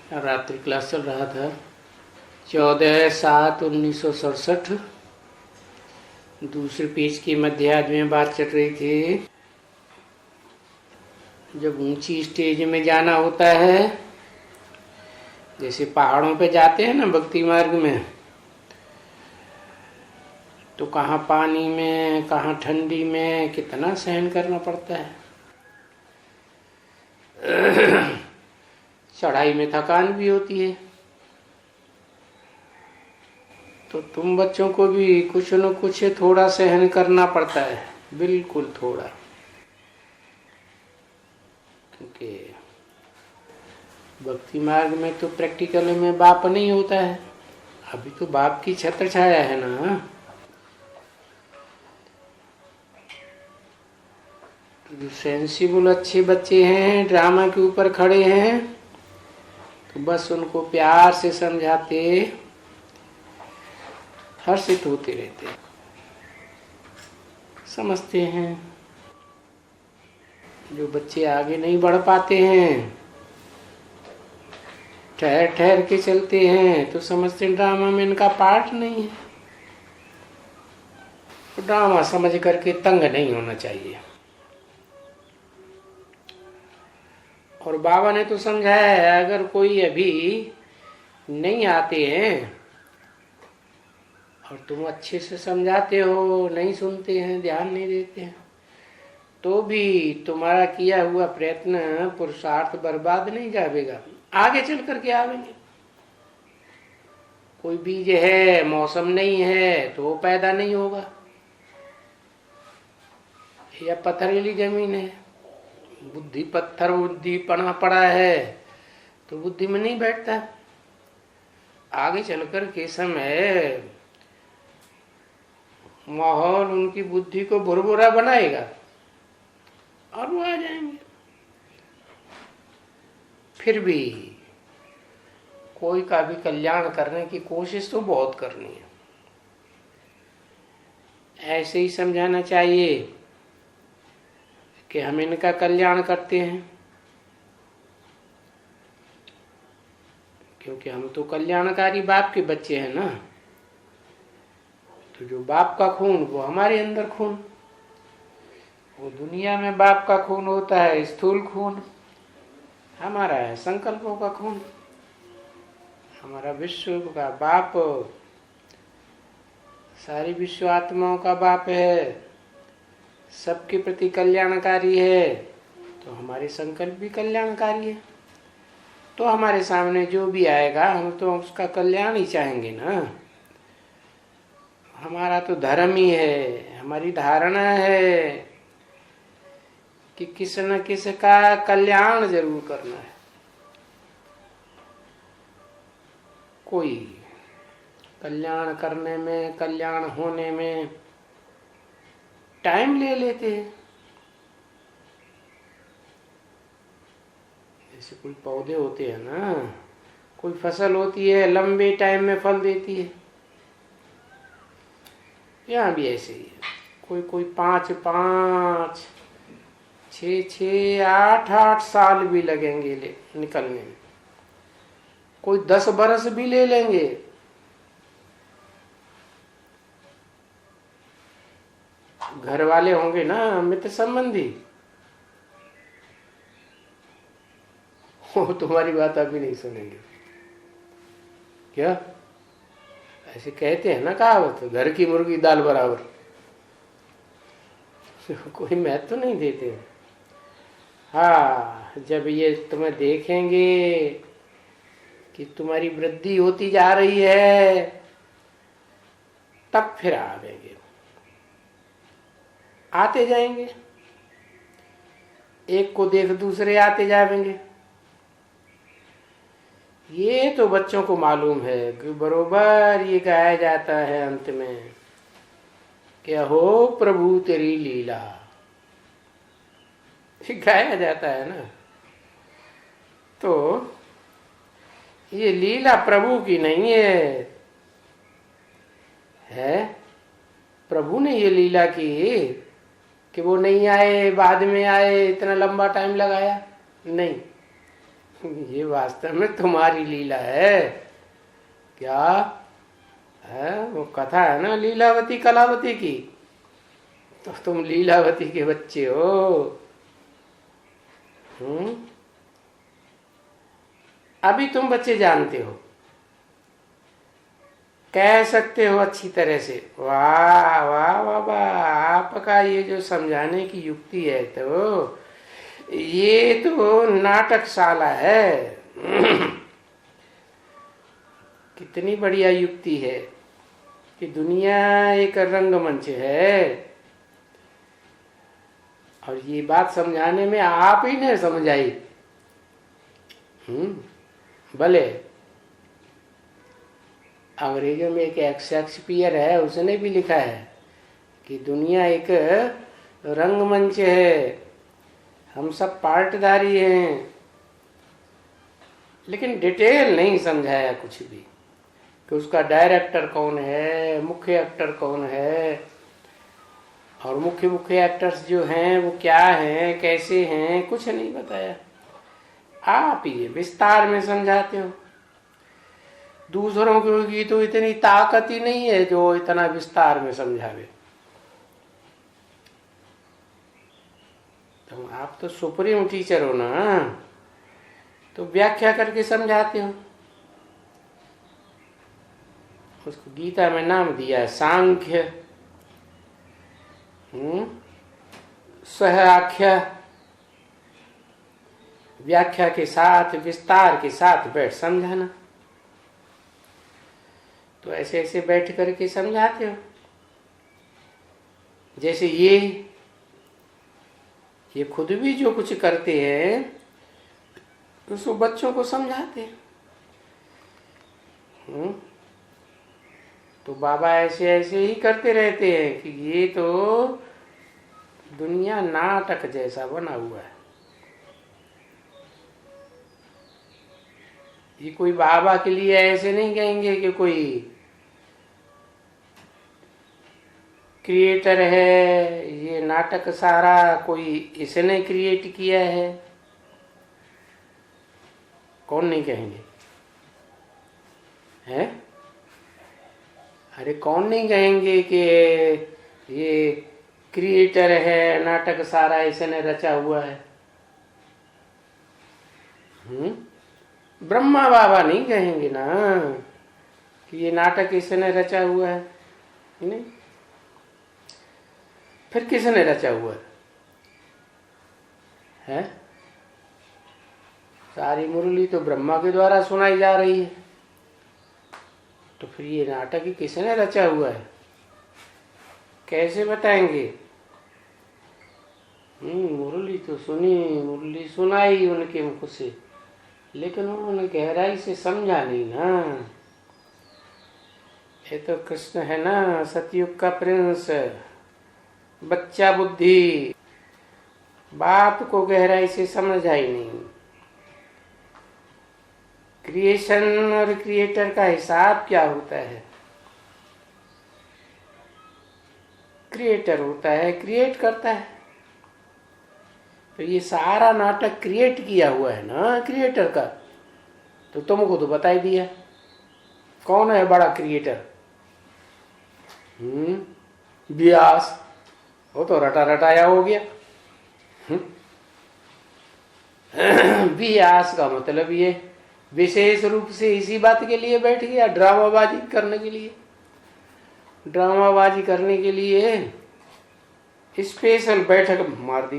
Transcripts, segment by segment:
रात्रि क्लास चल रहा था 14/7/1967। दूसरे पेज की मध्याह्न में बात चल रही थी। जब ऊंची स्टेज में जाना होता है, जैसे पहाड़ों पे जाते हैं ना भक्ति मार्ग में, तो कहाँ पानी में कहाँ ठंडी में कितना सहन करना पड़ता है। चढ़ाई में थकान भी होती है। तो तुम बच्चों को भी कुछ न कुछ थोड़ा सहन करना पड़ता है, बिल्कुल थोड़ा, क्योंकि भक्ति मार्ग में तो प्रैक्टिकल में बाप नहीं होता है। अभी तो बाप की छत्र छाया है ना। तो जो सेंसिबल अच्छे बच्चे हैं, ड्रामा के ऊपर खड़े हैं, तो बस उनको प्यार से समझाते हर्षित होते रहते, समझते हैं। जो बच्चे आगे नहीं बढ़ पाते हैं, ठहर ठहर के चलते हैं, तो समझते ड्रामा में इनका पार्ट नहीं है। तो ड्रामा समझ करके तंग नहीं होना चाहिए। और बाबा ने तो समझाया है, अगर कोई अभी नहीं आते हैं और तुम अच्छे से समझाते हो, नहीं सुनते हैं, ध्यान नहीं देते हैं, तो भी तुम्हारा किया हुआ प्रयत्न पुरुषार्थ बर्बाद नहीं जाएगा, आगे चल करके आवेंगे। कोई बीज है, मौसम नहीं है तो वो पैदा नहीं होगा। या पथरीली जमीन है, बुद्धि पत्थर बुद्धि पड़ा है, तो बुद्धि में नहीं बैठता। आगे चलकर के समय माहौल उनकी बुद्धि को भुरभुरा बनाएगा और वो आ जाएंगे। फिर भी कोई का भी कल्याण करने की कोशिश तो बहुत करनी है। ऐसे ही समझाना चाहिए कि हम इनका कल्याण करते हैं, क्योंकि हम तो कल्याणकारी बाप के बच्चे हैं ना। तो जो बाप का खून, वो हमारे अंदर खून, वो दुनिया में बाप का खून होता है, स्थूल खून। हमारा है संकल्पों का खून। हमारा विश्व का बाप सारी विश्व आत्माओं का बाप है, सबके प्रति कल्याणकारी है। तो हमारे संकल्प भी कल्याणकारी है। तो हमारे सामने जो भी आएगा, हम तो उसका कल्याण ही चाहेंगे ना। हमारा तो धर्म ही है, हमारी धारणा है कि किसी न किसी का कल्याण जरूर करना है। कोई कल्याण करने में, कल्याण होने में टाइम ले लेते हैं। जैसे कोई पौधे होते हैं ना, कोई फसल होती है, लंबे टाइम में फल देती है। यहाँ भी ऐसे ही है। कोई कोई 5-5, 6-6, 8-8 साल भी लगेंगे निकलने में। कोई 10 बरस भी ले लेंगे। घर वाले होंगे ना, मित्र संबंधी, वो तुम्हारी बात अभी नहीं सुनेंगे। क्या ऐसे कहते हैं ना कहावत, घर की मुर्गी दाल बराबर। कोई महत्व तो नहीं देते। हाँ, जब ये तुम्हें देखेंगे कि तुम्हारी वृद्धि होती जा रही है, तब फिर आवेंगे, आते जाएंगे। एक को देख दूसरे आते जाएंगे। ये तो बच्चों को मालूम है कि बरोबर ये गाया जाता है अंत में, क्या हो प्रभु तेरी लीला, गाया जाता है ना। तो ये लीला प्रभु की नहीं है प्रभु ने ये लीला की कि वो नहीं आए, बाद में आए, इतना लंबा टाइम लगाया नहीं। ये वास्तव में तुम्हारी लीला है क्या है? वो कथा है ना लीलावती कलावती की, तो तुम लीलावती के बच्चे हो। अभी तुम बच्चे जानते हो, कह सकते हो अच्छी तरह से। वाह वाह वाह वाह, आपका ये जो समझाने की युक्ति है तो ये तो नाटकशाला है। कितनी बढ़िया युक्ति है कि दुनिया एक रंगमंच है, और ये बात समझाने में आप ही ने समझाई। भले अंग्रेजों में एक शेक्सपियर है, उसने भी लिखा है कि दुनिया एक रंगमंच है, हम सब पार्टधारी हैं, लेकिन डिटेल नहीं समझाया कुछ भी कि उसका डायरेक्टर कौन है, मुख्य एक्टर कौन है, और मुख्य मुख्य एक्टर्स जो हैं वो क्या हैं, कैसे हैं, कुछ नहीं बताया। आप ये विस्तार में समझाते हो। दूसरों की तो इतनी ताकत ही नहीं है जो इतना विस्तार में समझावे। तो आप तो सुप्रीम टीचर हो ना, तो व्याख्या करके समझाते हो। उसको गीता में नाम दिया है सांख्य, सहआख्या, व्याख्या के साथ विस्तार के साथ बैठ समझाना। तो ऐसे ऐसे बैठ करके समझाते हो। जैसे ये खुद भी जो कुछ करते हैं उसको बच्चों को समझाते हैं। तो बाबा ऐसे ऐसे ही करते रहते हैं कि ये तो दुनिया नाटक जैसा बना हुआ है। ये कोई बाबा के लिए ऐसे नहीं कहेंगे कि कोई क्रिएटर है, ये नाटक सारा कोई इसने क्रिएट किया है। कौन नहीं कहेंगे? हैं? अरे कौन नहीं कहेंगे कि ये क्रिएटर है, नाटक सारा इसने रचा हुआ है। ब्रह्मा बाबा नहीं कहेंगे ना कि ये नाटक इसने रचा हुआ है। नहीं, फिर किसने रचा हुआ है? सारी मुरली तो ब्रह्मा के द्वारा सुनाई जा रही है, तो फिर ये नाटक ही किसने रचा हुआ है? कैसे बताएंगे? मुरली तो सुनी, मुरली सुनाई उनके मुख से, लेकिन उन्होंने गहराई से समझा नहीं ना। ये तो कृष्ण है ना, सतयुग का प्रिंस, बच्चा बुद्धि, बात को गहराई से समझा ही नहीं। क्रिएशन और क्रिएटर का हिसाब क्या होता है? क्रिएटर होता है, क्रिएट करता है। तो ये सारा नाटक क्रिएट किया हुआ है ना क्रिएटर का। तो तुमको तो बता ही दिया कौन है बड़ा क्रिएटर। व्यास, वो तो रटा रटाया हो गया। व्यास का मतलब ये विशेष रूप से इसी बात के लिए बैठ गया, ड्रामाबाजी करने के लिए। ड्रामाबाजी करने के लिए स्पेशल बैठक मार दी।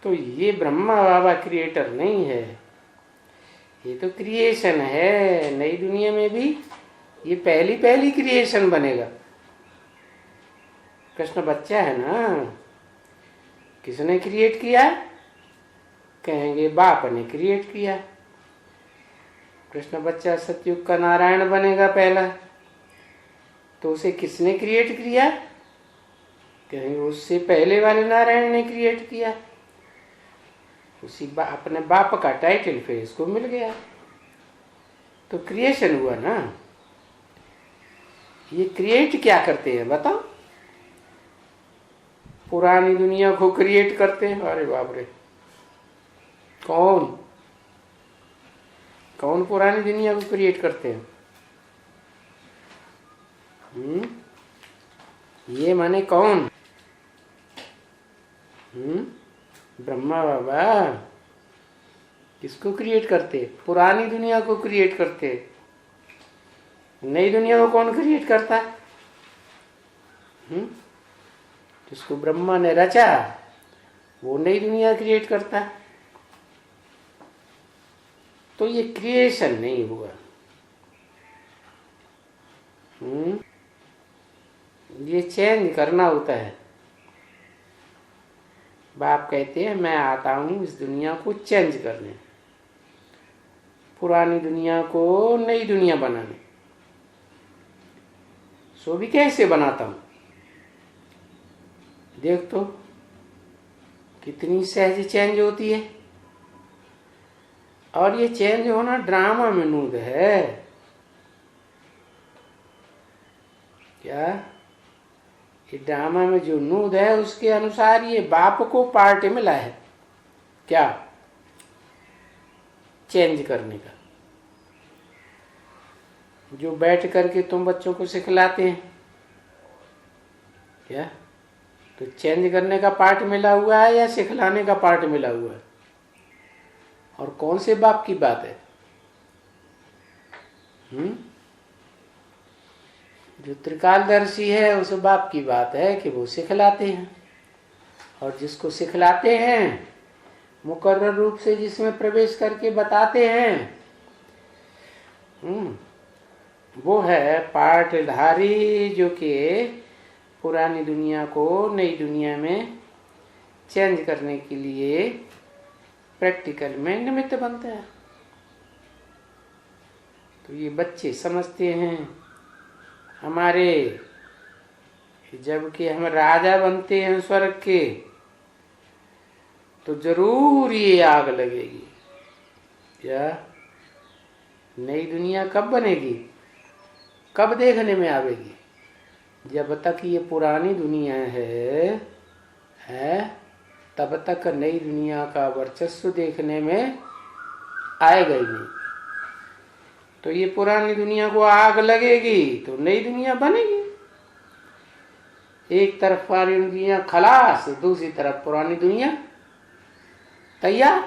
तो ये ब्रह्मा बाबा क्रिएटर नहीं है, ये तो क्रिएशन है। नई दुनिया में भी ये पहली क्रिएशन बनेगा। कृष्ण बच्चा है ना, किसने क्रिएट किया? कहेंगे बाप ने क्रिएट किया। कृष्ण बच्चा सतयुग का नारायण बनेगा पहला, तो उसे किसने क्रिएट किया? कहेंगे उससे पहले वाले नारायण ने क्रिएट किया। उसी अपने बाप का टाइटल फिर इसको मिल गया, तो क्रिएशन हुआ ना। ये क्रिएट क्या करते हैं बताओ? पुरानी दुनिया को क्रिएट करते हैं। अरे बाप रे, कौन कौन पुरानी दुनिया को क्रिएट करते हैं? ये माने कौन? ब्रह्मा बाबा किसको क्रिएट करते? पुरानी दुनिया को क्रिएट करते। नई दुनिया को कौन क्रिएट करता? जिसको ब्रह्मा ने रचा वो नई दुनिया क्रिएट करता। तो ये क्रिएशन नहीं हुआ। ये चेंज करना होता है। बाप कहते हैं मैं आता हूं इस दुनिया को चेंज करने, पुरानी दुनिया को नई दुनिया बनाने। सो भी कैसे बनाता हूं देख तो, कितनी सहज चेंज होती है। और ये चेंज होना ड्रामा में नूद है क्या? ये ड्रामा में जो नूद है उसके अनुसार ये बाप को पार्ट मिला है क्या? चेंज करने का। जो बैठ करके तुम बच्चों को सिखलाते हैं क्या, तो चेंज करने का पार्ट मिला हुआ है या सिखलाने का पार्ट मिला हुआ है? और कौन से बाप की बात है? जो त्रिकालदर्शी है उस बाप की बात है कि वो सिखलाते हैं। और जिसको सिखलाते हैं मुकर्रर रूप से जिसमें प्रवेश करके बताते हैं, वो है पार्टधारी, जो कि पुरानी दुनिया को नई दुनिया में चेंज करने के लिए प्रैक्टिकल में निमित्त बनता है। तो ये बच्चे समझते हैं हमारे, जबकि हम राजा बनते हैं स्वर्ग के तो जरूर ये आग लगेगी। क्या नई दुनिया कब बनेगी, कब देखने में आवेगी? जब तक ये पुरानी दुनिया है तब तक नई दुनिया का वर्चस्व देखने में आएगा ही नहीं। तो ये पुरानी दुनिया को आग लगेगी तो नई दुनिया बनेगी। एक तरफ पुरानी दुनिया खलास, दूसरी तरफ पुरानी दुनिया तैयार।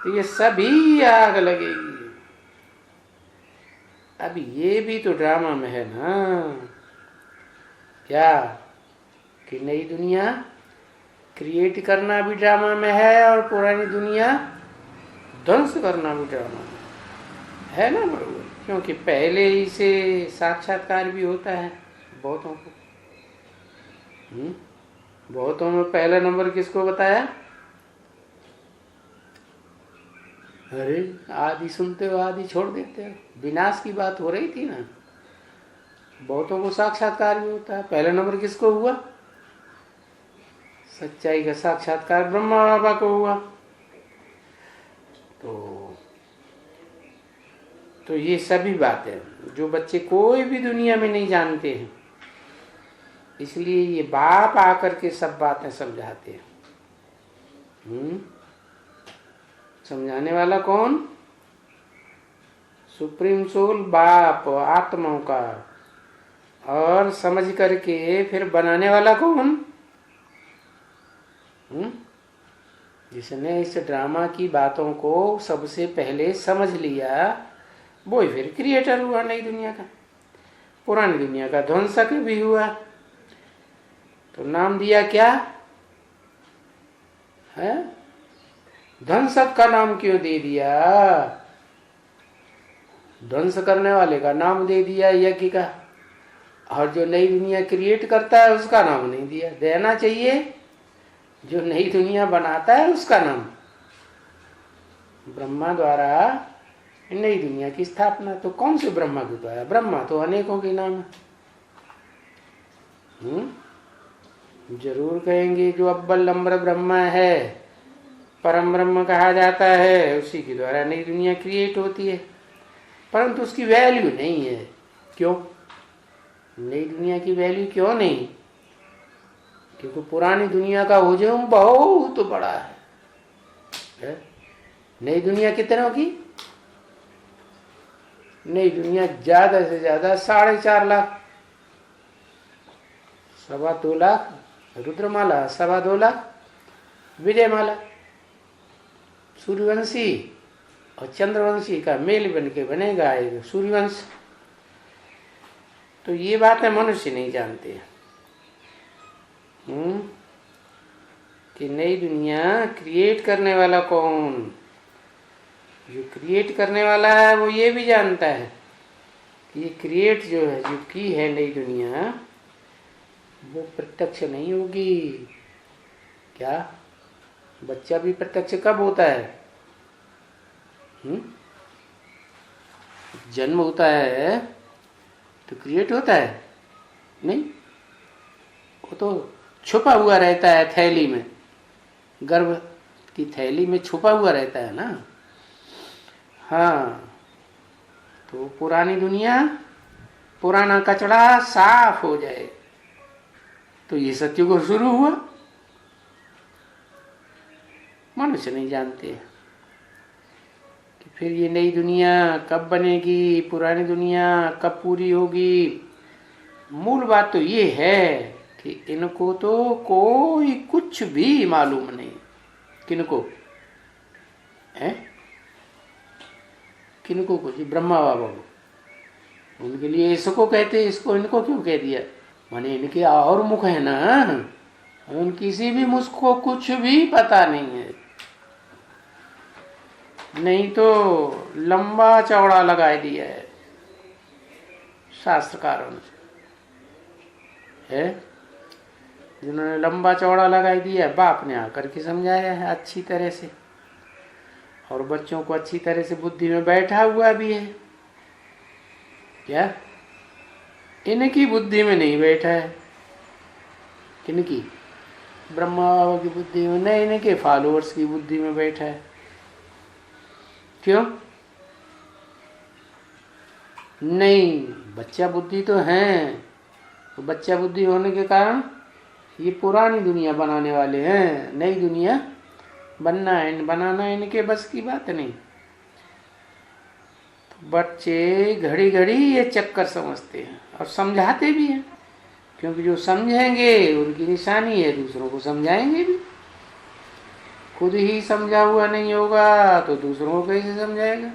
तो ये सभी आग लगेगी। अब ये भी तो ड्रामा में है ना क्या, कि नई दुनिया क्रिएट करना भी ड्रामा में है और पुरानी दुनिया ध्वंस करना भी ड्रामा में है ना बरोबर। क्योंकि पहले ही से साक्षात्कार भी होता है बहुतों को। बहुतों में पहला नंबर किसको बताया? अरे आदि सुनते हो आदि छोड़ देते हो, विनाश की बात हो रही थी ना। बहुतों को साक्षात्कार भी होता है। पहला नंबर किसको हुआ? सच्चाई का साक्षात्कार ब्रह्मा बाबा को हुआ। तो ये सभी बातें जो बच्चे कोई भी दुनिया में नहीं जानते हैं, इसलिए ये बाप आकर के सब बातें समझाते हैं। समझाने वाला कौन? सुप्रीम सोल बाप आत्माओं का। और समझ करके फिर बनाने वाला कौन? जिसने इस ड्रामा की बातों को सबसे पहले समझ लिया, वो ही फिर क्रिएटर हुआ नई दुनिया का। पुरानी दुनिया का ध्वंसक भी हुआ। तो नाम दिया क्या है? ध्वंसक का नाम क्यों दे दिया? ध्वंस करने वाले का नाम दे दिया यज्ञ का, और जो नई दुनिया क्रिएट करता है उसका नाम नहीं दिया। देना चाहिए जो नई दुनिया बनाता है उसका नाम। ब्रह्मा द्वारा नई दुनिया की स्थापना। तो कौन से ब्रह्मा के द्वारा? ब्रह्मा तो अनेकों के नाम है। जरूर कहेंगे जो अव्वल नंबर ब्रह्मा है, परम ब्रह्म कहा जाता है, उसी के द्वारा नई दुनिया क्रिएट होती है। परंतु उसकी वैल्यू नहीं है। क्यों? नई दुनिया की वैल्यू क्यों नहीं? क्योंकि पुरानी दुनिया का हुजूम बहुत बड़ा है। नई दुनिया कितने होगी? नई दुनिया ज्यादा से ज्यादा 4.5 लाख, 2.25 लाख रुद्रमाला, 2.25 लाख विजयमाला। सूर्यवंशी और चंद्रवंशी का मेल बन के बनेगा एक सूर्यवंश। तो ये बातें मनुष्य नहीं जानते कि नई दुनिया क्रिएट करने वाला कौन? जो क्रिएट करने वाला है वो ये भी जानता है कि ये क्रिएट जो है, जो की है नई दुनिया, वो प्रत्यक्ष नहीं होगी। क्या बच्चा भी प्रत्यक्ष कब होता है? जन्म होता है तो क्रिएट होता है नहीं, वो तो छुपा हुआ रहता है थैली में, गर्भ की थैली में छुपा हुआ रहता है ना। हाँ, तो पुरानी दुनिया, पुराना कचरा साफ हो जाए तो ये सत्युग शुरू हुआ। मनुष्य नहीं जानते कि फिर ये नई दुनिया कब बनेगी, पुरानी दुनिया कब पूरी होगी। मूल बात तो ये है कि इनको तो कोई कुछ भी मालूम नहीं। किनको है? किनको कुछ? ब्रह्मा बाबा को। उनके लिए इसको कहते, इसको इनको क्यों कह दिया? माने इनके और मुख है ना, उन किसी भी मुख को कुछ भी पता नहीं है। नहीं तो लंबा चौड़ा लगा दिया है शास्त्रकारों ने, है जिन्होंने लंबा चौड़ा लगा दिया। बाप ने आकर के समझाया है अच्छी तरह से, और बच्चों को अच्छी तरह से बुद्धि में बैठा हुआ भी है। क्या इनकी बुद्धि में नहीं बैठा है? किनकी? ब्रह्मा बाबा की बुद्धि में नहीं, इनके फॉलोअर्स की बुद्धि में बैठा है। क्यों नहीं? बच्चा बुद्धि तो है, तो बच्चा बुद्धि होने के कारण ये पुरानी दुनिया बनाने वाले हैं। नई दुनिया बनाना इनके बस की बात नहीं। तो बच्चे घड़ी घड़ी ये चक्कर समझते हैं और समझाते भी हैं, क्योंकि जो समझेंगे उनकी निशानी है, दूसरों को समझाएंगे भी। खुद ही समझा हुआ नहीं होगा तो दूसरों को कैसे समझाएगा?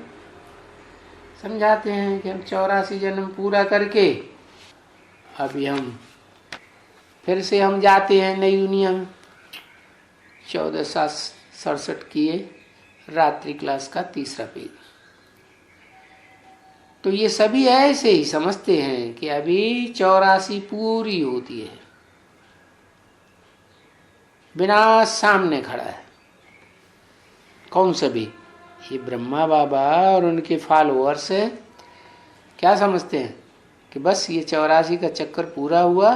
समझाते हैं कि हम 84 जन्म पूरा करके अभी हम फिर से हम जाते हैं नई दुनिया में। 1467 किए रात्रि क्लास का 3रा पेज। तो ये सभी ऐसे ही समझते हैं कि अभी 84 पूरी होती है। विनाश सामने खड़ा है। कौन सभी? ये ब्रह्मा बाबा और उनके फॉलोअर्स क्या समझते हैं कि बस ये 84 का चक्कर पूरा हुआ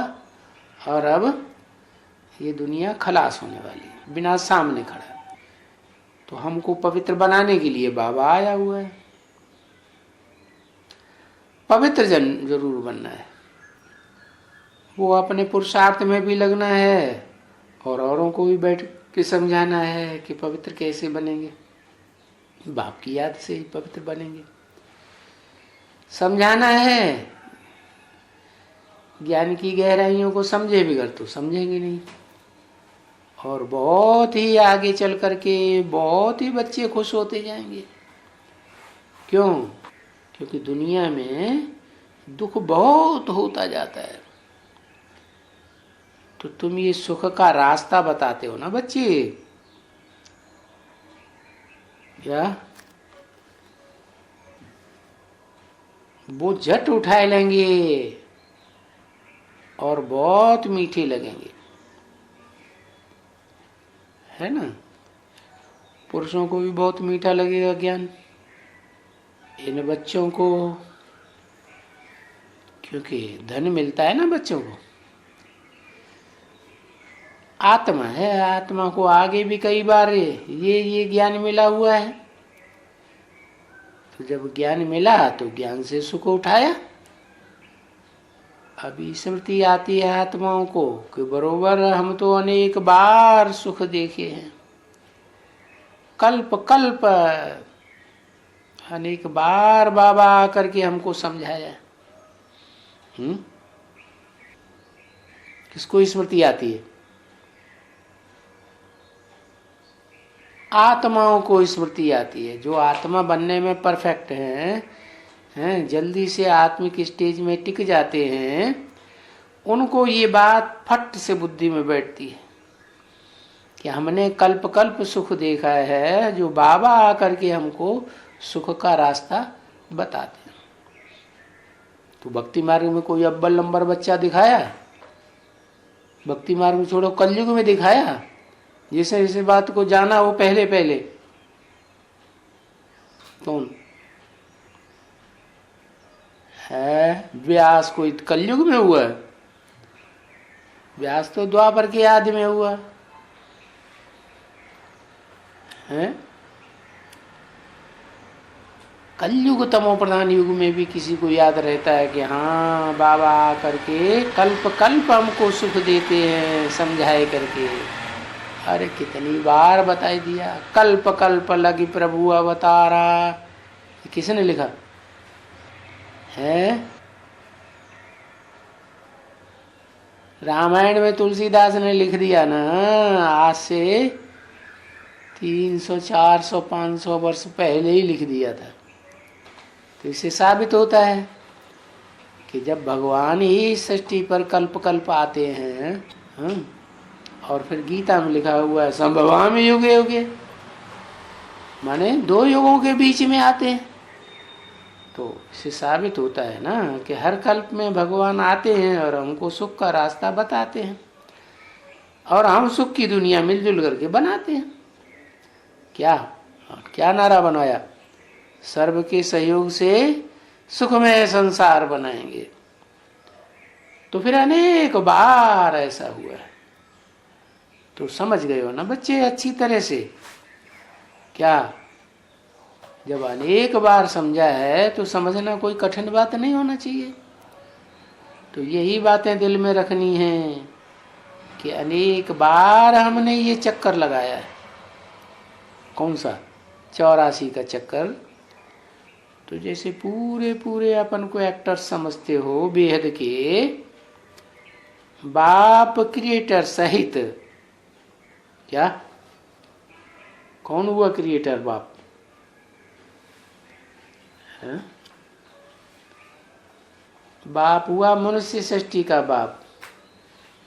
और अब ये दुनिया खलास होने वाली है, विनाश सामने खड़ा है। तो हमको पवित्र बनाने के लिए बाबा आया हुआ है। पवित्र जन जरूर बनना है, वो अपने पुरुषार्थ में भी लगना है और औरों को भी बैठ के समझाना है कि पवित्र कैसे बनेंगे। बाप की याद से ही पवित्र बनेंगे। समझाना है, ज्ञान की गहराइयों को समझे बिगर तो समझेंगे नहीं। और बहुत ही आगे चल करके बहुत ही बच्चे खुश होते जाएंगे। क्यों? क्योंकि दुनिया में दुख बहुत होता जाता है। तो तुम ये सुख का रास्ता बताते हो ना बच्चे, क्या वो झट उठाए लेंगे और बहुत मीठे लगेंगे, है ना। पुरुषों को भी बहुत मीठा लगेगा ज्ञान, इन बच्चों को, क्योंकि धन मिलता है ना बच्चों को। आत्मा है, आत्मा को आगे भी कई बार ये ज्ञान मिला हुआ है। तो जब ज्ञान मिला तो ज्ञान से सुख उठाया अभी स्मृति आती है आत्माओं को कि बरोबर हम तो अनेक बार सुख देखे हैं, कल्प कल्प अनेक बार बाबा आकर के हमको समझाया। किसको स्मृति आती है? आत्माओं को स्मृति आती है। जो आत्मा बनने में परफेक्ट हैं, जल्दी से आत्मिक स्टेज में टिक जाते हैं, उनको ये बात फट से बुद्धि में बैठती है कि हमने कल्प कल्प सुख देखा है, जो बाबा आकर के हमको सुख का रास्ता बताते हैं। तो भक्ति मार्ग में कोई अव्वल नंबर बच्चा दिखाया? भक्ति मार्ग में छोड़ो, कलयुग में दिखाया? जिसे इस बात को जाना वो पहले पहले कौन है? व्यास कोई कलयुग में हुआ? व्यास तो द्वापर के आदि में हुआ है। कलयुग तमो प्रधान युग में भी किसी को याद रहता है कि हाँ बाबा करके कल्प कल्प हमको सुख देते हैं समझाए करके। अरे कितनी बार बताई दिया, कल्प कल्प लगी प्रभु अवतारा। किसने लिखा है? रामायण में तुलसीदास ने लिख दिया ना, आज से 300 400 500 वर्ष पहले ही लिख दिया था। तो इससे साबित होता है कि जब भगवान ही सृष्टि पर कल्प कल्प आते हैं, और फिर गीता में लिखा हुआ है संभवामि युगे युगे, माने 2 युगों के बीच में आते हैं। तो इससे साबित होता है ना कि हर कल्प में भगवान आते हैं और हमको सुख का रास्ता बताते हैं, और हम सुख की दुनिया मिलजुल करके बनाते हैं। क्या नारा बनाया? सर्व के सहयोग से सुखमय संसार बनाएंगे। तो फिर अनेक बार ऐसा हुआ है। तो समझ गए हो ना बच्चे अच्छी तरह से? क्या जब अनेक बार समझा है तो समझना कोई कठिन बात नहीं होना चाहिए। तो यही बातें दिल में रखनी है कि अनेक बार हमने ये चक्कर लगाया है। कौन सा? 84 का चक्कर। तो जैसे पूरे पूरे अपन को एक्टर समझते हो बेहद के, बाप क्रिएटर सहित, क्या कौन हुआ क्रिएटर? बाप है? बाप हुआ मनुष्य सृष्टि का बाप।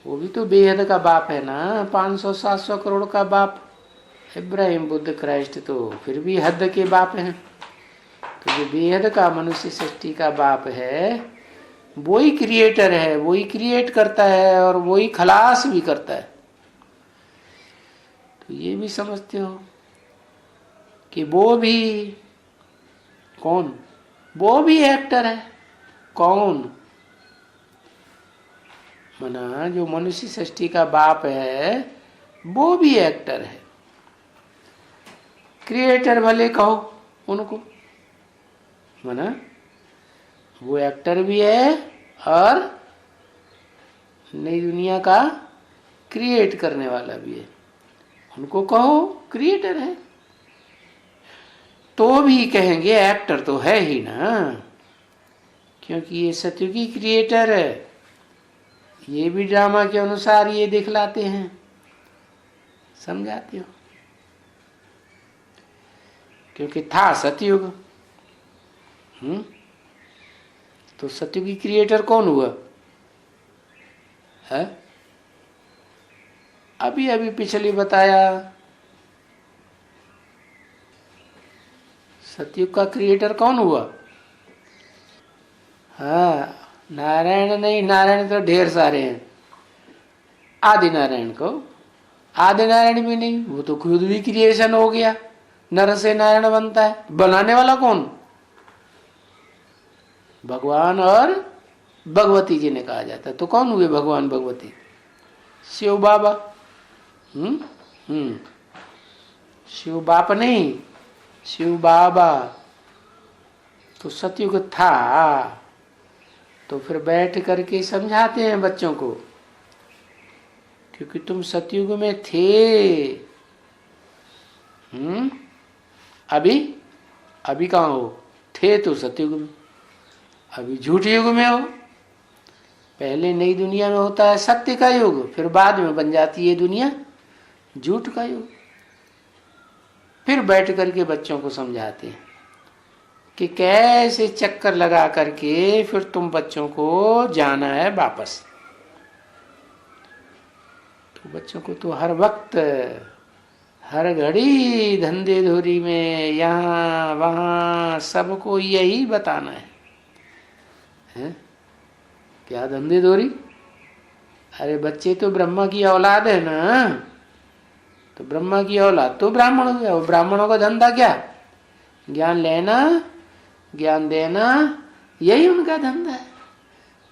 वो भी तो बेहद का बाप है ना, 500-700 करोड़ का बाप। इब्राहिम बुद्ध क्राइस्ट तो फिर भी हद के बाप हैं। तो जो बेहद का मनुष्य सृष्टि का बाप है, वही क्रिएटर है, वही क्रिएट करता है और वही खलास भी करता है। तो ये भी समझते हो कि वो भी कौन? वो भी एक्टर है। कौन? मना जो मनुष्य सृष्टि का बाप है वो भी एक्टर है। क्रिएटर भले कहो उनको, मना वो एक्टर भी है और नई दुनिया का क्रिएट करने वाला भी है। उनको कहो क्रिएटर है, तो भी कहेंगे एक्टर तो है ही ना, क्योंकि ये सत्युगी क्रिएटर है। ये भी ड्रामा के अनुसार ये दिखलाते हैं, समझाते हो? क्योंकि था सतयुग। तो सत्युगी क्रिएटर कौन हुआ है? अभी अभी पिछली बताया, सतयुग का क्रिएटर कौन हुआ? हाँ, नारायण नहीं, नारायण तो ढेर सारे हैं। आदि नारायण को, आदि नारायण भी नहीं, वो तो खुद भी क्रिएशन हो गया। नर से नारायण बनता है, बनाने वाला कौन? भगवान और भगवती जी ने कहा जाता है। तो कौन हुए भगवान भगवती? शिव बाबा। शिव बाप नहीं, शिव बाबा। तो सतयुग था, तो फिर बैठ करके समझाते हैं बच्चों को, क्योंकि तुम सतयुग में थे। अभी अभी कहाँ हो? थे तो सतयुग में, अभी झूठ युग में हो। पहले नई दुनिया में होता है सत्य का युग, फिर बाद में बन जाती है दुनिया झूठ का युग। फिर बैठ करके बच्चों को समझाते हैं कि कैसे चक्कर लगा करके फिर तुम बच्चों को जाना है वापस। तो बच्चों को तो हर वक्त हर घड़ी धंधे धोरी में यहाँ वहाँ सबको यही बताना है? क्या धंधे धोरी? अरे बच्चे तो ब्रह्मा की औलाद है ना, तो ब्रह्मा की औलाद तो ब्राह्मण हो गया। वो ब्राह्मणों का धंधा क्या? ज्ञान लेना, ज्ञान देना, यही उनका धंधा है।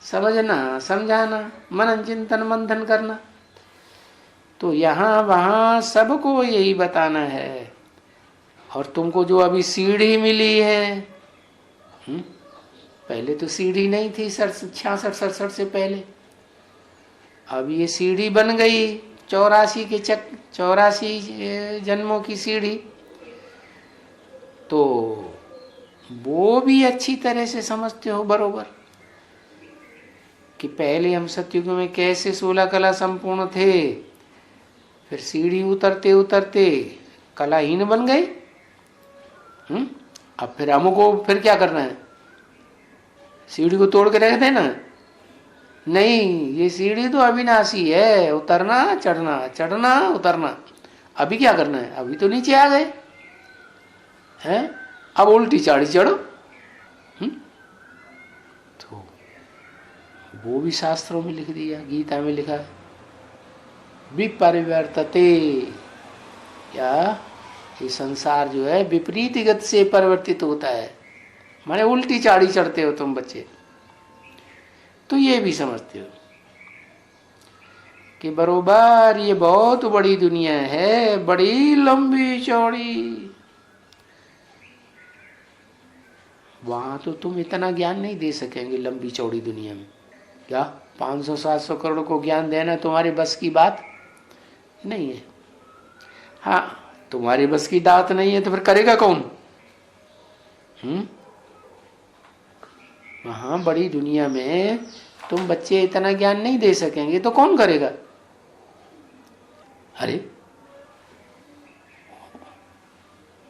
समझना, समझाना, मनन चिंतन मंथन करना। तो यहाँ वहाँ सबको यही बताना है। और तुमको जो अभी सीढ़ी मिली है, पहले तो सीढ़ी नहीं थी 66-67 से पहले। अब ये सीढ़ी बन गई 84 जन्मों की सीढ़ी। तो वो भी अच्छी तरह से समझते हो बरोबर कि पहले हम सतयुग में कैसे 16 कला संपूर्ण थे, फिर सीढ़ी उतरते उतरते कलाहीन बन गए। अब फिर हमको फिर क्या करना है? सीढ़ी को तोड़ के रख देना? नहीं, ये सीढ़ी तो अविनाशी है, उतरना चढ़ना, चढ़ना उतरना। अभी क्या करना है? अभी तो नीचे आ गए हैं, अब उल्टी चाड़ी चढ़ो। तो वो भी शास्त्रों में लिख दिया, गीता में लिखा है विपरिवर्तते। क्या ये संसार जो है विपरीत गति से परिवर्तित होता है, माने उल्टी चाड़ी चढ़ते हो तुम बच्चे। तो ये भी समझते हो कि बरोबर ये बहुत बड़ी दुनिया है, बड़ी लंबी चौड़ी। वहां तो तुम इतना ज्ञान नहीं दे सकेंगे लंबी चौड़ी दुनिया में। क्या 500-700 करोड़ को ज्ञान देना तुम्हारी बस की बात नहीं है। हाँ, तुम्हारी बस की बात नहीं है तो फिर करेगा कौन? वहां बड़ी दुनिया में तुम बच्चे इतना ज्ञान नहीं दे सकेंगे तो कौन करेगा? अरे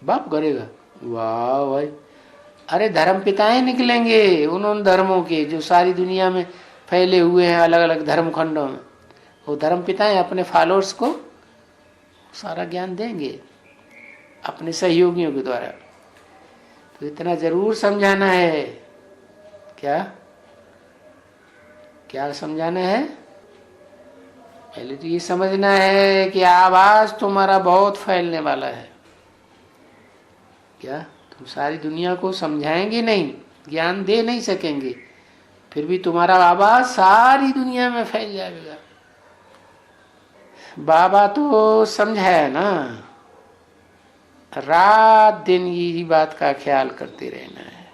बाप करेगा। वाह भाई, अरे धर्म पिताएं निकलेंगे उन धर्मों के जो सारी दुनिया में फैले हुए हैं अलग अलग धर्म खंडों में। वो धर्म पिताएं अपने फॉलोअर्स को सारा ज्ञान देंगे अपने सहयोगियों के द्वारा। तो इतना जरूर समझाना है। क्या क्या समझाना है? पहले तो ये समझना है कि आवाज तुम्हारा बहुत फैलने वाला है। क्या तुम सारी दुनिया को समझाएंगे नहीं, ज्ञान दे नहीं सकेंगे, फिर भी तुम्हारा आवाज सारी दुनिया में फैल जाएगा। बाबा तो समझाया ना, रात दिन यही बात का ख्याल करते रहना है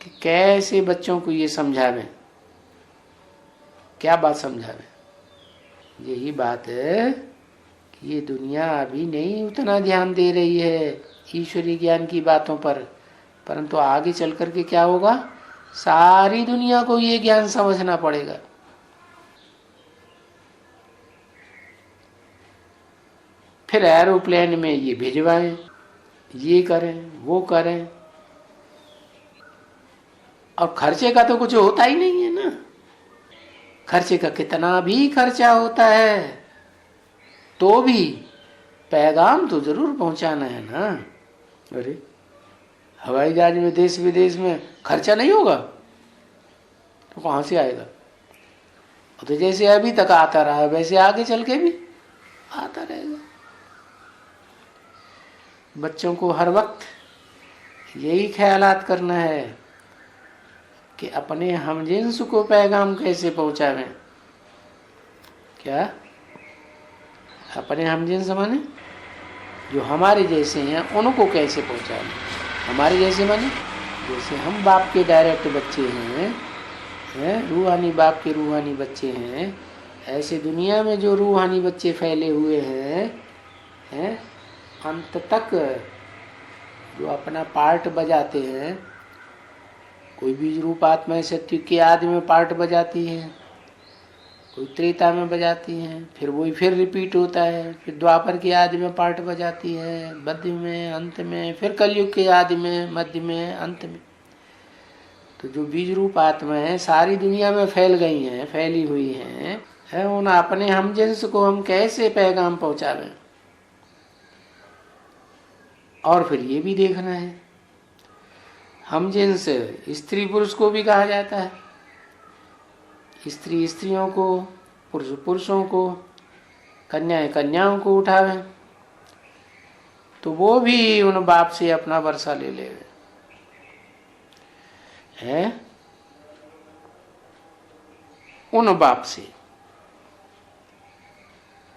कि कैसे बच्चों को ये समझावें। क्या बात समझावें? यही बात है कि ये दुनिया अभी नहीं उतना ध्यान दे रही है ईश्वरीय ज्ञान की बातों पर, परंतु आगे चल करके क्या होगा, सारी दुनिया को ये ज्ञान समझना पड़ेगा। फिर एरोप्लेन में ये भिजवाएं, ये करें, वो करें, और खर्चे का तो कुछ होता ही नहीं है ना। खर्चे का कितना भी खर्चा होता है तो भी पैगाम तो जरूर पहुंचाना है ना। अरे हवाई जहाज में देश विदेश में खर्चा नहीं होगा तो कहां से आएगा? तो जैसे अभी तक आता रहा वैसे आगे चल के भी आता रहेगा। बच्चों को हर वक्त यही ख्यालात करना है कि अपने हमजिन्स को पैगाम कैसे पहुंचावें। क्या अपने हमजिन्स माने जो हमारे जैसे हैं उनको कैसे पहुंचाएं? हमारे जैसे माने जैसे हम बाप के डायरेक्ट बच्चे हैं, रूहानी बाप के रूहानी बच्चे हैं, ऐसे दुनिया में जो रूहानी बच्चे फैले हुए हैं, अंत तक जो अपना पार्ट बजाते हैं, कोई बीज रूप आत्मा सत्य के आदि में पार्ट बजाती है, कोई त्रेता में बजाती है, फिर वही फिर रिपीट होता है, फिर द्वापर के आदि में पार्ट बजाती है, मध्य में, अंत में, फिर कलयुग के आदि में, मध्य में, अंत में। तो जो बीज रूप आत्मा है सारी दुनिया में फैल गई हैं, फैली हुई हैं, है उन अपने हम जिन्स को हम कैसे पैगाम पहुंचावें। और फिर ये भी देखना है, हम जिन्स स्त्री पुरुष को भी कहा जाता है, स्त्री स्त्रियों को, पुरुष पुरुषों को, कन्याएं कन्याओं को उठावे, तो वो भी उन बाप से अपना वर्षा ले ले है, उन बाप से।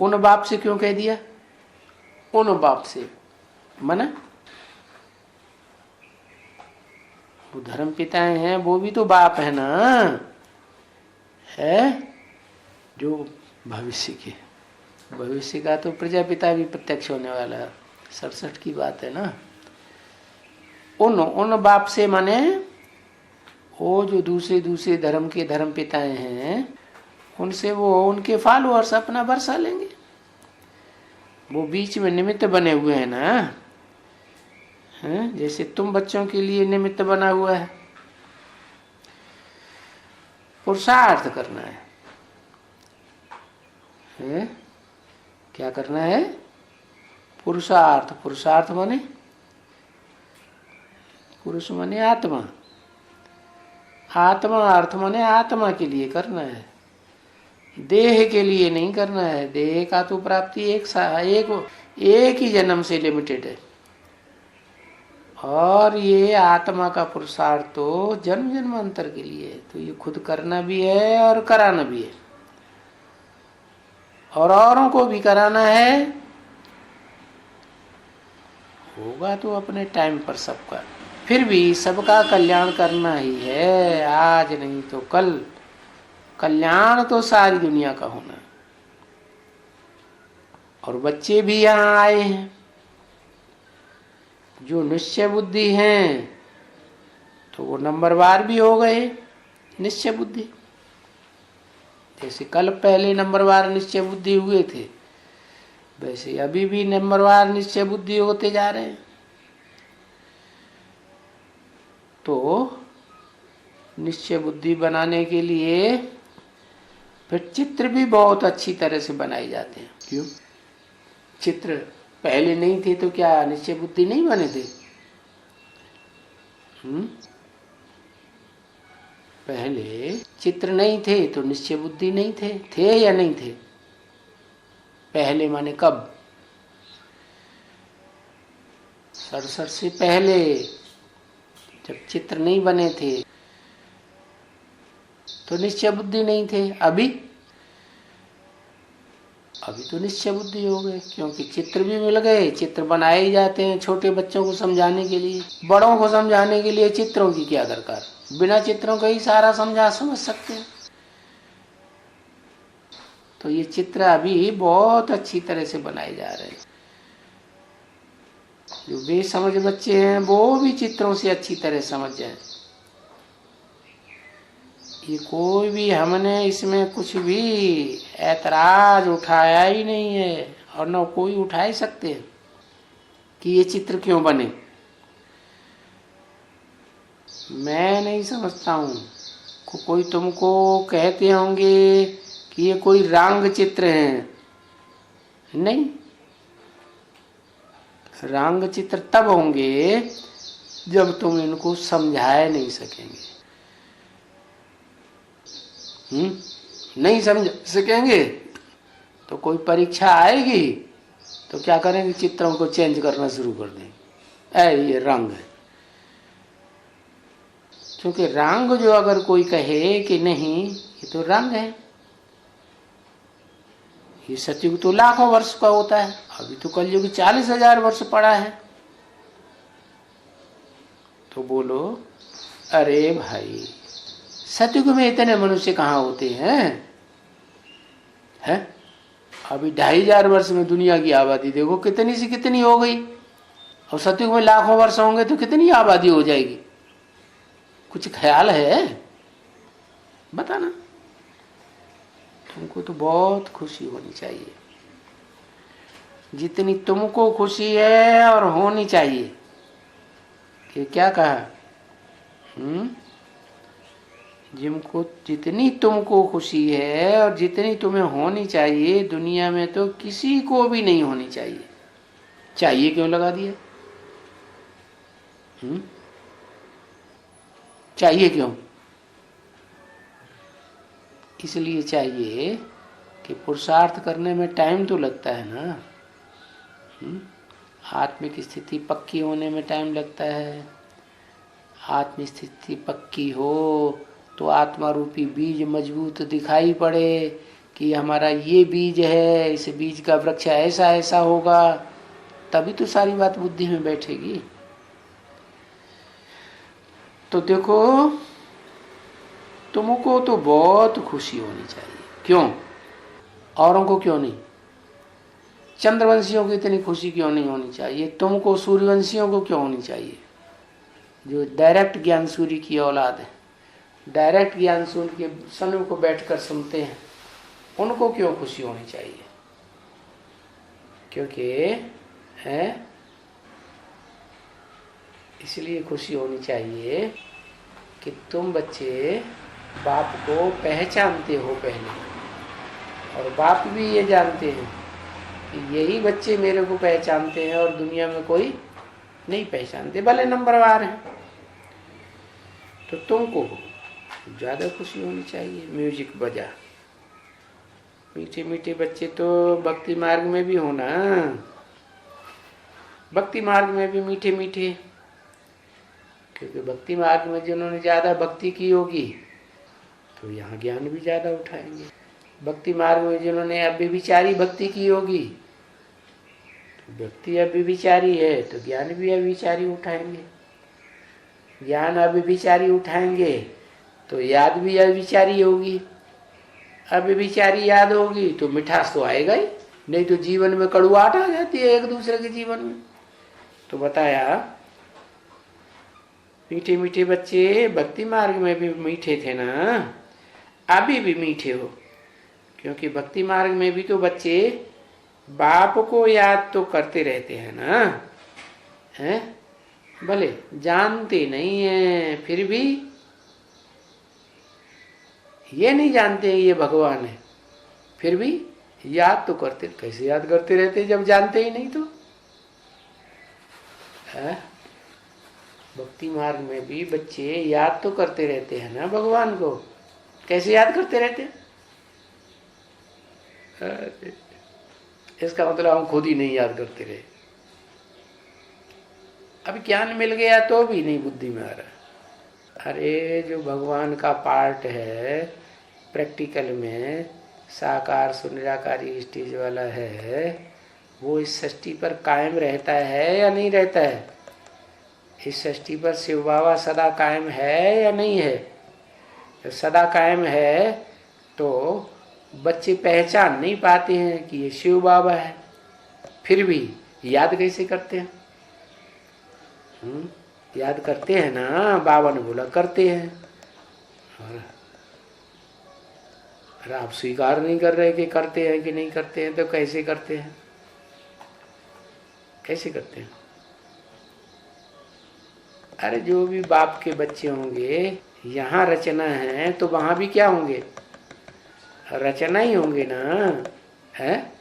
उन बाप से क्यों कह दिया? उन बाप से मना वो धर्म पिताएं हैं, वो भी तो बाप है ना, है जो भविष्य के, भविष्य का तो प्रजापिता भी प्रत्यक्ष होने वाला है, 67 की बात है ना। उन बाप से माने वो जो दूसरे दूसरे धर्म के धर्म पिताएं हैं, उनसे वो उनके फॉलोअर्स अपना वर्षा लेंगे। वो बीच में निमित्त बने हुए हैं ना, हैं? जैसे तुम बच्चों के लिए निमित्त बना हुआ है, पुरुषार्थ करना है? क्या करना है? पुरुषार्थ। पुरुषार्थ माने पुरुष माने आत्मा, आत्मा अर्थ माने आत्मा के लिए करना है, देह के लिए नहीं करना है। देह का तो प्राप्ति एक ही जन्म से लिमिटेड है, और ये आत्मा का पुरुषार्थ तो जन्म जन्मांतर के लिए है। तो ये खुद करना भी है और कराना भी है, और औरों को भी कराना है। होगा तो अपने टाइम पर सबका, फिर भी सबका कल्याण करना ही है, आज नहीं तो कल। कल्याण तो सारी दुनिया का होना। और बच्चे भी यहाँ आए हैं जो निश्चय बुद्धि हैं, तो वो नंबरवार भी हो गए निश्चय बुद्धि। जैसे कल पहले नंबरवार निश्चय बुद्धि हुए थे, वैसे अभी भी नंबरवार निश्चय बुद्धि होते जा रहे हैं। तो निश्चय बुद्धि बनाने के लिए फिर चित्र भी बहुत अच्छी तरह से बनाए जाते हैं। क्यों? चित्र पहले नहीं थे तो क्या निश्चय बुद्धि नहीं बने थे? पहले चित्र नहीं थे तो निश्चय बुद्धि नहीं थे या नहीं थे? पहले माने कब? 67 से पहले, जब चित्र नहीं बने थे तो निश्चय बुद्धि नहीं थे। अभी तो निश्चय बुद्धि हो गए, क्योंकि चित्र भी मिल गए। चित्र बनाए ही जाते हैं छोटे बच्चों को समझाने के लिए, बड़ों को समझाने के लिए चित्रों की क्या दरकार, बिना चित्रों का ही सारा समझ सकते हैं। तो ये चित्र अभी बहुत अच्छी तरह से बनाए जा रहे हैं। जो बेसमझ बच्चे हैं वो भी चित्रों से अच्छी तरह समझ जाए। ये कोई भी हमने इसमें कुछ भी ऐतराज उठाया ही नहीं है, और न कोई उठा ही सकते हैं कि ये चित्र क्यों बने। मैं नहीं समझता हूँ। कोई तुमको कहते होंगे कि ये कोई रंग चित्र है, नहीं। रंग चित्र तब होंगे जब तुम इनको समझाए नहीं सकेंगे। नहीं समझ सकेंगे तो कोई परीक्षा आएगी तो क्या करेंगे, चित्रों को चेंज करना शुरू कर देंगे। ये रंग है, क्योंकि रंग जो अगर कोई कहे कि नहीं ये तो रंग है, ये सतयुग तो लाखों वर्ष का होता है, अभी तो कलयुग 40,000 वर्ष पड़ा है। तो बोलो अरे भाई, सतयुग में इतने मनुष्य कहाँ होते हैं? अभी 2500 वर्ष में दुनिया की आबादी देखो कितनी से कितनी हो गई, और सतयुग में लाखों वर्ष होंगे तो कितनी आबादी हो जाएगी? कुछ ख्याल है? बताना। तुमको तो बहुत खुशी होनी चाहिए, जितनी तुमको खुशी है और होनी चाहिए। कि क्या कहा? जिनको जितनी तुमको खुशी है और जितनी तुम्हें होनी चाहिए, दुनिया में तो किसी को भी नहीं होनी चाहिए। चाहिए क्यों लगा दिया? चाहिए क्यों? इसलिए चाहिए कि पुरुषार्थ करने में टाइम तो लगता है ना। आत्मिक स्थिति पक्की होने में टाइम लगता है। आत्म स्थिति पक्की हो तो आत्मा रूपी बीज मजबूत दिखाई पड़े कि हमारा ये बीज है, इस बीज का वृक्ष ऐसा ऐसा होगा, तभी तो सारी बात बुद्धि में बैठेगी। तो देखो, तुमको तो बहुत खुशी होनी चाहिए। क्यों? औरों को क्यों नहीं? चंद्रवंशियों को इतनी खुशी क्यों नहीं होनी चाहिए? तुमको सूर्यवंशियों को क्यों होनी चाहिए? जो डायरेक्ट ज्ञान सूर्य की औलाद है, डायरेक्ट ज्ञान सूर्य के सन्मुख को बैठकर सुनते हैं, उनको क्यों खुशी होनी चाहिए? क्योंकि है इसलिए खुशी होनी चाहिए कि तुम बच्चे बाप को पहचानते हो पहले, और बाप भी ये जानते हैं कि यही बच्चे मेरे को पहचानते हैं और दुनिया में कोई नहीं पहचानते, भले नंबरवार हैं। तो तुमको ज़्यादा खुशी होनी चाहिए। म्यूजिक बजा, मीठे मीठे बच्चे तो भक्ति मार्ग में भी होना, भक्ति मार्ग में भी मीठे मीठे, क्योंकि भक्ति मार्ग में जिन्होंने ज़्यादा भक्ति की होगी तो यहाँ ज्ञान भी ज़्यादा उठाएंगे। भक्ति मार्ग में जिन्होंने अव्यभिचारी भक्ति की होगी तो भक्ति अव्यभिचारी है तो ज्ञान भी अव्यभिचारी उठाएंगे। ज्ञान अव्यभिचारी उठाएंगे तो याद भी अव्यभिचारी होगी। अव्यभिचारी याद होगी तो मिठास तो आएगा ही, नहीं तो जीवन में कड़ुआहट आ जाती है एक दूसरे के जीवन में। तो बताया मीठे मीठे बच्चे भक्ति मार्ग में भी मीठे थे ना, अभी भी मीठे हो, क्योंकि भक्ति मार्ग में भी तो बच्चे बाप को याद तो करते रहते हैं ना, हैं? भले जानते नहीं है, फिर भी ये नहीं जानते हैं ये भगवान है, फिर भी याद तो करते। कैसे याद करते रहते जब जानते ही नहीं? तो है? भक्ति मार्ग में भी बच्चे याद तो करते रहते हैं ना भगवान को। कैसे याद करते रहते? इसका मतलब हम खुद ही नहीं याद करते रहे। अभी ज्ञान मिल गया तो भी नहीं बुद्धि में आ रहा। अरे जो भगवान का पार्ट है प्रैक्टिकल में, साकार सुनिराकारी स्टेज वाला है, वो इस सृष्टि पर कायम रहता है या नहीं रहता है? इस सृष्टि पर शिव बाबा सदा कायम है या नहीं है? जब सदा कायम है तो बच्चे पहचान नहीं पाते हैं कि ये शिव बाबा है, फिर भी याद कैसे करते हैं? याद करते हैं ना, बाबा ने बोला करते हैं। और आप स्वीकार नहीं कर रहे कि करते हैं कि नहीं करते हैं, तो कैसे करते हैं? कैसे करते हैं? अरे जो भी बाप के बच्चे होंगे, यहाँ रचना है तो वहां भी क्या होंगे? रचना ही होंगे ना, है?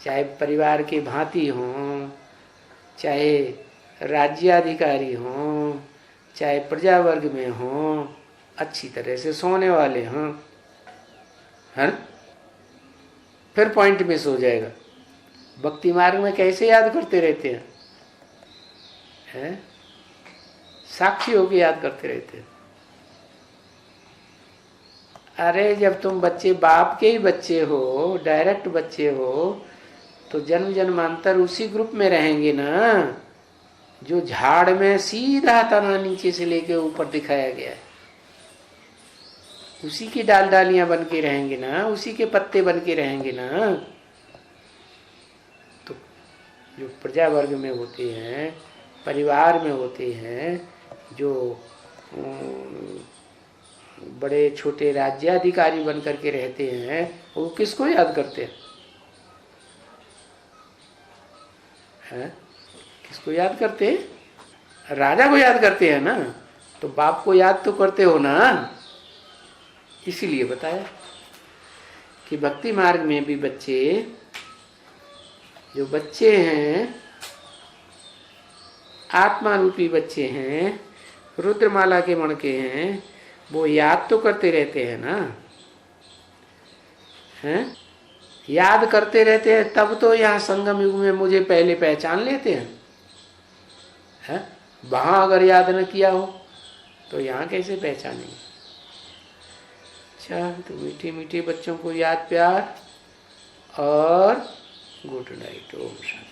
चाहे परिवार के भांति हों, चाहे राज्याधिकारी हों, चाहे प्रजा वर्ग में हों, अच्छी तरह से सोने वाले हों, है? फिर पॉइंट मिस हो जाएगा। भक्ति मार्ग में कैसे याद करते रहते हैं? हैं? साक्षी होकर याद करते रहते हैं। अरे जब तुम बच्चे बाप के ही बच्चे हो, डायरेक्ट बच्चे हो, तो जन्म जन्मांतर उसी ग्रुप में रहेंगे ना, जो झाड़ में सीधा तना नीचे से लेके ऊपर दिखाया गया है, उसी की डाल डालियां बन के रहेंगे ना, उसी के पत्ते बन के रहेंगे ना। तो जो प्रजा वर्ग में होते हैं, परिवार में होते हैं, जो बड़े छोटे राज्याधिकारी बन करके रहते हैं, वो किसको याद करते हैं? किसको याद करते हैं? राजा को याद करते हैं ना। तो बाप को याद तो करते हो ना। इसीलिए बताया कि भक्ति मार्ग में भी बच्चे, जो बच्चे हैं, आत्मा रूपी बच्चे हैं, रुद्रमाला के मणके हैं, वो याद तो करते रहते हैं ना। हैं? याद करते रहते हैं, तब तो यहाँ संगम युग में मुझे पहले पहचान लेते हैं। वहां अगर याद न किया हो तो यहाँ कैसे पहचानेंगे? अच्छा, तो मीठे मीठे बच्चों को याद प्यार और गुड नाइट। ओम शांति।